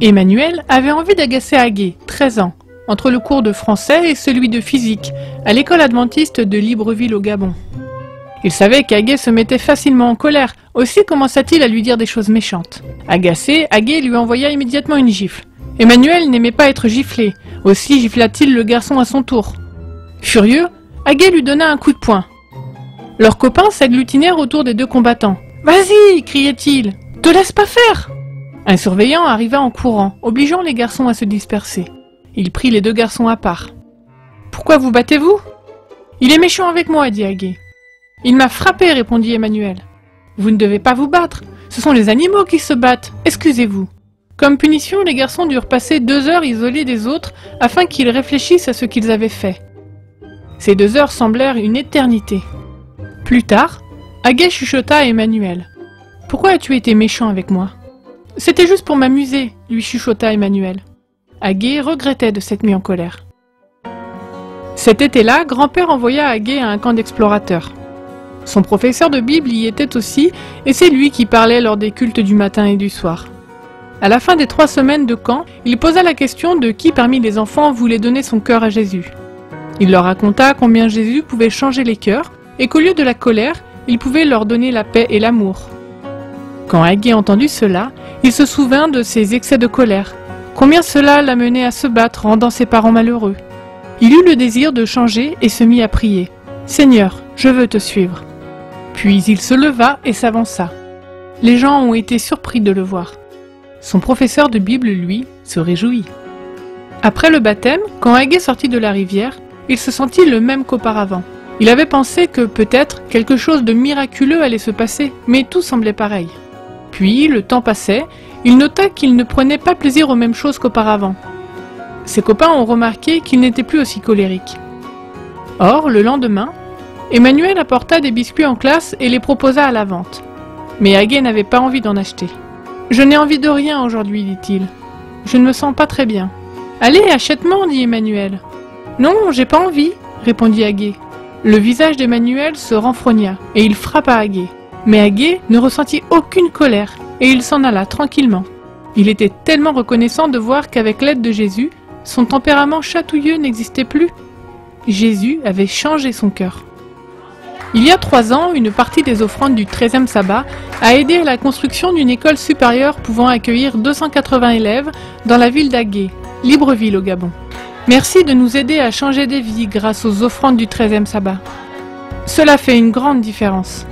Emmanuel avait envie d'agacer Agué, 13 ans, entre le cours de français et celui de physique, à l'école adventiste de Libreville au Gabon. Il savait qu'Agué se mettait facilement en colère, aussi commença-t-il à lui dire des choses méchantes. Agacé, Agué lui envoya immédiatement une gifle. Emmanuel n'aimait pas être giflé, aussi gifla-t-il le garçon à son tour. Furieux, Agué lui donna un coup de poing. Leurs copains s'agglutinèrent autour des deux combattants. « Vas-y !» criait-il. « Te laisse pas faire !» Un surveillant arriva en courant, obligeant les garçons à se disperser. Il prit les deux garçons à part. « Pourquoi vous battez-vous »« Il est méchant avec moi, dit Agué. »« Il m'a frappé, répondit Emmanuel. »« Vous ne devez pas vous battre, ce sont les animaux qui se battent, excusez-vous. » Comme punition, les garçons durent passer 2 heures isolés des autres afin qu'ils réfléchissent à ce qu'ils avaient fait. Ces 2 heures semblèrent une éternité. Plus tard, Agué chuchota à Emmanuel. « Pourquoi as-tu été méchant avec moi ?»« C'était juste pour m'amuser, » lui chuchota Emmanuel. Agué regrettait de s'être mis en colère. Cet été-là, grand-père envoya Agué à un camp d'explorateurs. Son professeur de Bible y était aussi, et c'est lui qui parlait lors des cultes du matin et du soir. À la fin des 3 semaines de camp, il posa la question de qui parmi les enfants voulait donner son cœur à Jésus. Il leur raconta combien Jésus pouvait changer les cœurs, et qu'au lieu de la colère, il pouvait leur donner la paix et l'amour. Quand Agué entendit cela, il se souvint de ses excès de colère, combien cela l'amenait à se battre, rendant ses parents malheureux. Il eut le désir de changer et se mit à prier. « Seigneur, je veux te suivre. » Puis il se leva et s'avança. Les gens ont été surpris de le voir. Son professeur de Bible, lui, se réjouit. Après le baptême, quand Agué sortit de la rivière, il se sentit le même qu'auparavant. Il avait pensé que peut-être quelque chose de miraculeux allait se passer, mais tout semblait pareil. Puis, le temps passait, il nota qu'il ne prenait pas plaisir aux mêmes choses qu'auparavant. Ses copains ont remarqué qu'il n'était plus aussi colérique. Or, le lendemain, Emmanuel apporta des biscuits en classe et les proposa à la vente. Mais Agué n'avait pas envie d'en acheter. « Je n'ai envie de rien aujourd'hui, dit-il. Je ne me sens pas très bien. »« Allez, achète-moi, dit Emmanuel. »« Non, j'ai pas envie, répondit Agué. Le visage d'Emmanuel se renfrogna et il frappa Agué. Mais Agué ne ressentit aucune colère et il s'en alla tranquillement. Il était tellement reconnaissant de voir qu'avec l'aide de Jésus, son tempérament chatouilleux n'existait plus. Jésus avait changé son cœur. Il y a 3 ans, une partie des offrandes du 13e sabbat a aidé à la construction d'une école supérieure pouvant accueillir 280 élèves dans la ville d'Agué, Libreville au Gabon. Merci de nous aider à changer des vies grâce aux offrandes du 13e sabbat. Cela fait une grande différence.